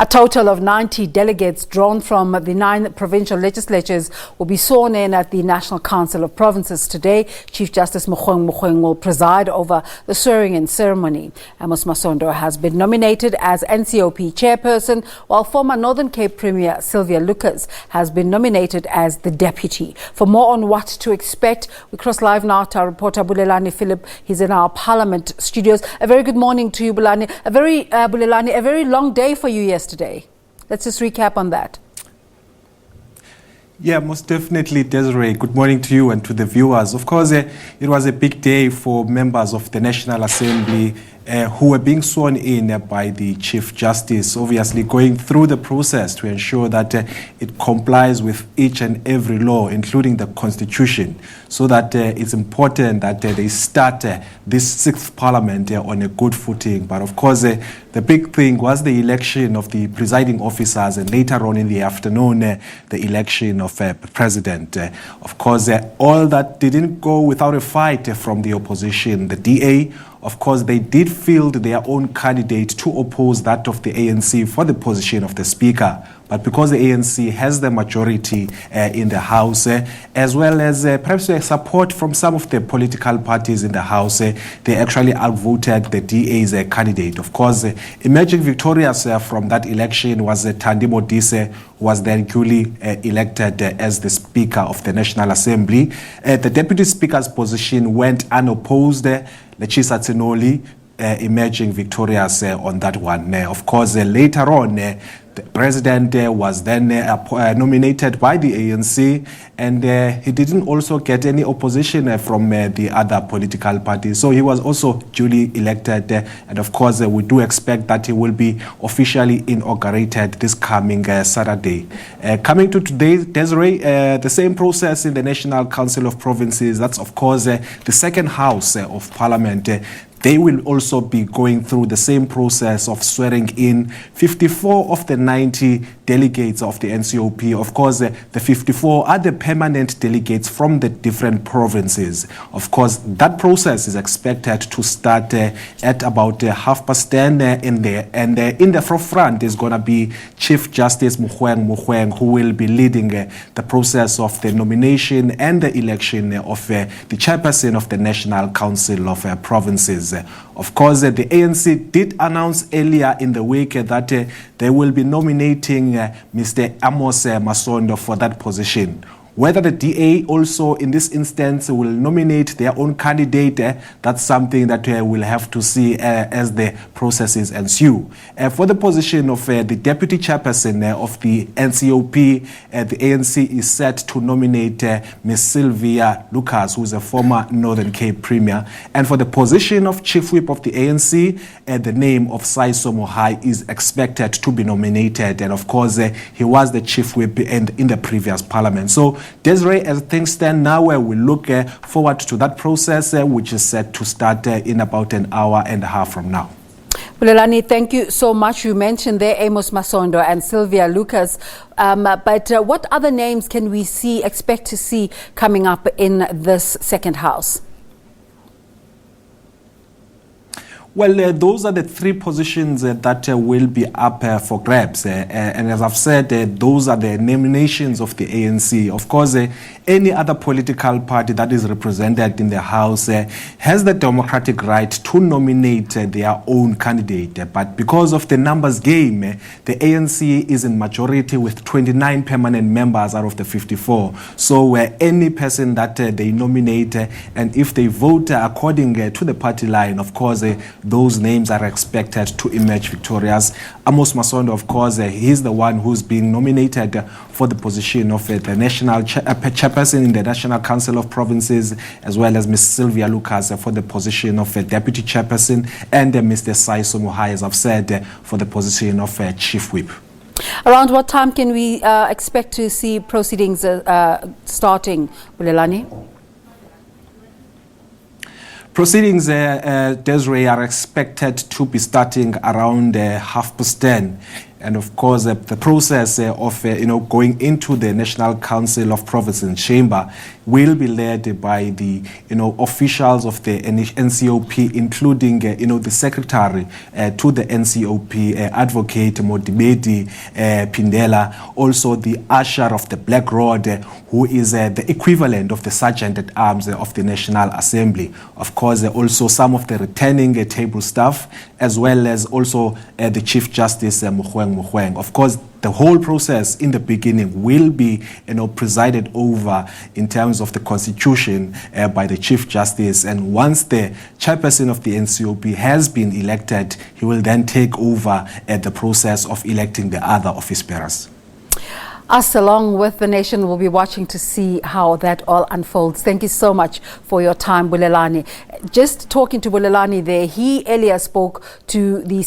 total of 90 delegates drawn from the 9 provincial legislatures will be sworn in at the National Council of Provinces today. Chief Justice Mogoeng Mogoeng will preside over the swearing-in ceremony. Amos Ma-sondo has been nominated as NCOP Chairperson, while former Northern Cape Premier Sylvia Lucas has been nominated as the Deputy. For more on what to expect, we cross live now to our reporter Bulelani Phillip. He's in our Parliament studios. A very good morning to you, Bulelani. Bulelani, a very long day for you yesterday. Let's just recap on that. Yeah, most definitely, Desiree. Good morning to you and to the viewers. Of course, it was a big day for members of the National Assembly who were being sworn in by the Chief Justice, obviously going through the process to ensure that it complies with each and every law, including the Constitution, so that it's important that they start this 6th Parliament on a good footing. But of course, the big thing was the election of the presiding officers, and later on in the afternoon, the election of President. Of course, all that didn't go without a fight from the opposition. The DA, of course, they did field their own candidate to oppose that of the ANC for the position of the Speaker. But because the ANC has the majority in the House, as well as perhaps support from some of the political parties in the House, they actually outvoted the DA's candidate. Of course, emerging victorious from that election was Thandi Modise, who was then duly elected as the Speaker of the National Assembly. The Deputy Speaker's position went unopposed. Lechisa Tsenoli emerging victorious on that one. Of course, later on, the President was then nominated by the ANC, and he didn't also get any opposition from the other political parties. So he was also duly elected, and of course, we do expect that he will be officially inaugurated this coming Saturday. Coming to today, Desiree, the same process in the National Council of Provinces. That's, of course, the second house of Parliament. They will also be going through the same process of swearing in 54 of the 90 delegates of the NCOP. Of course, the 54 are the permanent delegates from the different provinces. Of course, that process is expected to start at about 10:30 in there. And in the forefront is going to be Chief Justice Mogoeng Mogoeng, who will be leading the process of the nomination and the election of the chairperson of the National Council of Provinces. Of course, the ANC did announce earlier in the week that they will be nominating Mr. Amos Ma-sondo for that position. Whether the DA also in this instance will nominate their own candidate, that's something that we'll have to see as the processes ensue. For the position of the Deputy Chairperson of the NCOP, the ANC is set to nominate Ms. Sylvia Lucas, who is a former Northern Cape Premier. And for the position of Chief Whip of the ANC, the name of Saiso Mohai is expected to be nominated. And of course, he was the Chief Whip in the previous Parliament. So Desiree, as things stand now, we look forward to that process, which is set to start in about an hour and a half from now. Bulelani, thank you so much. You mentioned there Amos Ma-sondo and Sylvia Lucas, but what other names can we expect to see coming up in this second house? Well, those are the 3 positions that will be up for grabs. And as I've said, those are the nominations of the ANC. Of course, any other political party that is represented in the House has the democratic right to nominate their own candidate. But because of the numbers game, the ANC is in majority with 29 permanent members out of the 54. So any person that they nominate, and if they vote according to the party line, of course, those names are expected to emerge victorious. Amos Ma-sondo, of course, he's the one who's being nominated for the position of the National Chairperson in the National Council of Provinces, as well as Ms. Sylvia Lucas for the position of Deputy Chairperson, and Mr. Saiso Mohai, as I've said, for the position of Chief Whip. Around what time can we expect to see proceedings starting, Bulelani? Proceedings, Desiree, are expected to be starting around 10:30. And of course, the process of going into the National Council of Provinces chamber will be led by the officials of the NCOP, including the secretary to the NCOP, Advocate Modibedi Pindela, also the usher of the Black Rod, who is the equivalent of the Sergeant at Arms of the National Assembly. Of course, also some of the returning table staff, as well as also the Chief Justice Mogoeng Mogoeng. Of course, the whole process in the beginning will be presided over in terms of the Constitution by the Chief Justice, and once the chairperson of the NCOP has been elected, he will then take over the process of electing the other office bearers. Us, along with the nation, will be watching to see how that all unfolds. Thank you so much for your time, Bulelani. Just talking to Bulelani there, he earlier spoke to the